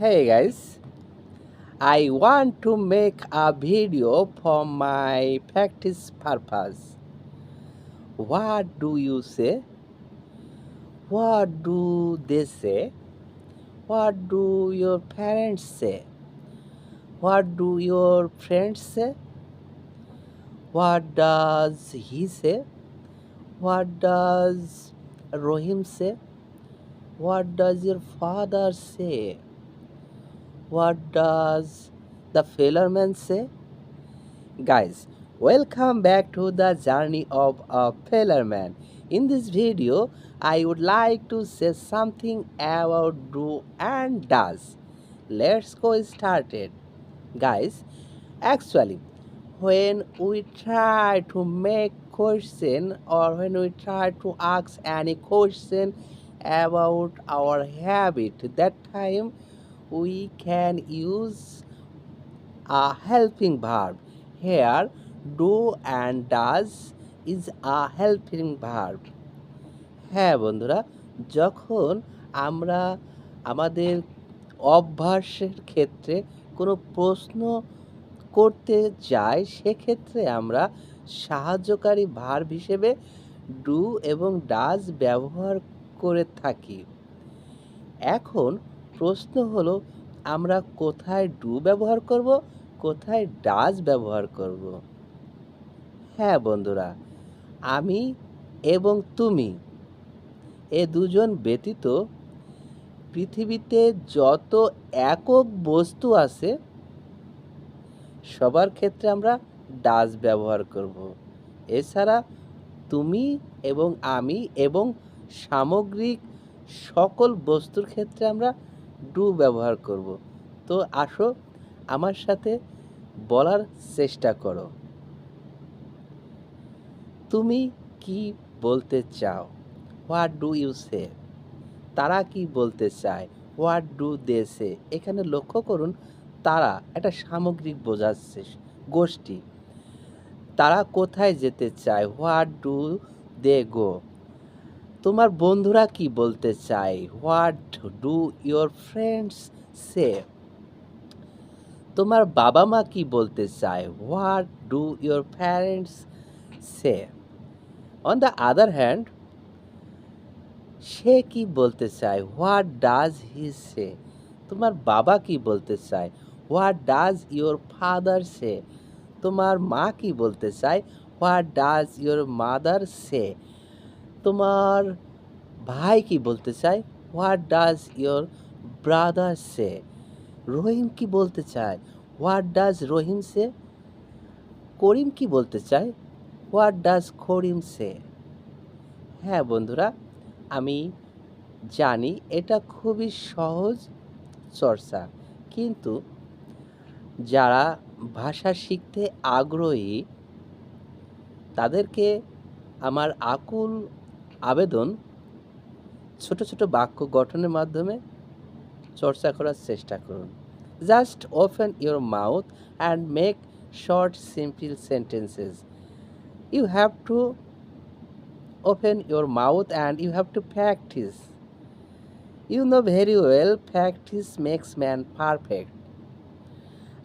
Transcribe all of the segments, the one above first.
Hey guys, I want to make a video for my practice purpose. What do you say? What do they say? What do your parents say? What do your friends say? What does he say? What does Rohim say? What does your father say? What does the Fellerman say? Guys, welcome back to the journey of a failure man. In this video, I would like to say something about do and does. Let's go started. Guys, actually, when we try to make question or when we try to ask any question about our habit, that time we can use a helping verb. Here, do and does is a helping verb. হ্যাঁ বন্ধুরা, যখন আমরা আমাদের অভ্যাসের ক্ষেত্রে কোনো প্রশ্ন করতে যাই, সেক্ষেত্রে আমরা সাহায্যকারী ভার্ব হিসেবে ডু এবং ডাজ ব্যবহার করে থাকি। এখন প্রশ্ন হলো, আমরা কোথায় ডু ব্যবহার করব, কোথায় ডাজ ব্যবহার করব? হ্যাঁ বন্ধুরা, আমি এবং তুমি এ দুজন ব্যতীত পৃথিবীতে যত একক বস্তু আছে সবার ক্ষেত্রে আমরা ডাজ ব্যবহার করব। এছাড়া তুমি এবং আমি এবং সামগ্রিক সকল বস্তুর ক্ষেত্রে আমরা ডু ব্যবহার করব। তো আসো আমার সাথে বলার চেষ্টা করো। তুমি কি বলতে চাও? হোয়াট ডু ইউ সে? তারা কি বলতে চায়? হোয়াট ডু দে সে? এখানে লক্ষ্য করুন, তারা একটা সামগ্রিক বোঝাচ্ছে গোষ্ঠী। তারা কোথায় যেতে চায়? What do they go? তোমার বন্ধুরা কি বলতে চায়? What do your friends say? তোমার বাবা মা কি বলতে চায়? What do your parents say? On the other hand, সে কি বলতে চায়? What does he say? তোমার বাবা কি বলতে চায়? What does your father say? তোমার মা কি বলতে চায়? What does your mother say? তোমার ভাই কি বলতে চায়? হোয়াট ডাজ ইয়োর ব্রাদার সে? রহিম কি বলতে চায়? হোয়াট ডাজ রহিম সে? করিম কি বলতে চায়? হোয়াট ডাজ করিম সে? হ্যাঁ বন্ধুরা, আমি জানি এটা খুবই সহজ চর্চা, কিন্তু যারা ভাষা শিখতে আগ্রহী তাদেরকে আমার আকুল আবেদন, ছোট ছোট বাক্য গঠনের মাধ্যমে চর্চা করার চেষ্টা করুন। Just open your mouth and make short simple sentences. You have to open your mouth and you have to practice. You know very well, practice makes man perfect.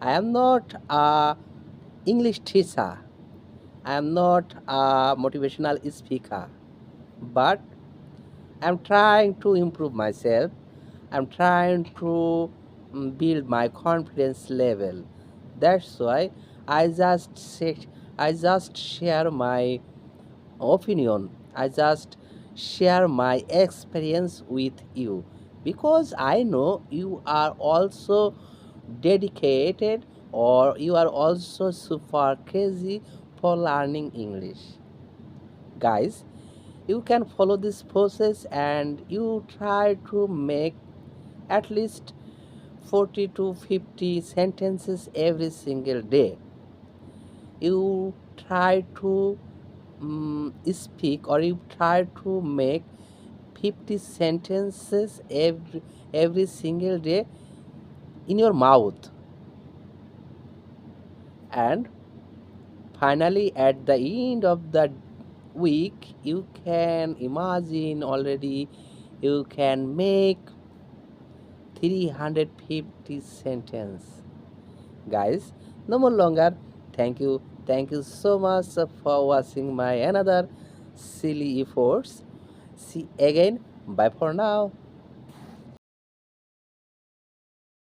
I am not a English teacher. I am not a motivational speaker. But I am trying to improve myself. I am trying to build my confidence level. That's why I just share my opinion. I just share my experience with you because I know you are also dedicated or you are also super crazy for learning English. Guys, you can follow this process and you try to make at least 40 to 50 sentences every single day. You try to speak or you try to make 50 sentences every single day in your mouth, and finally at the end of the week you can imagine already, you can make 350 sentence. Guys, no more longer. Thank you. Thank you so much for watching my another silly efforts. See again. Bye for now.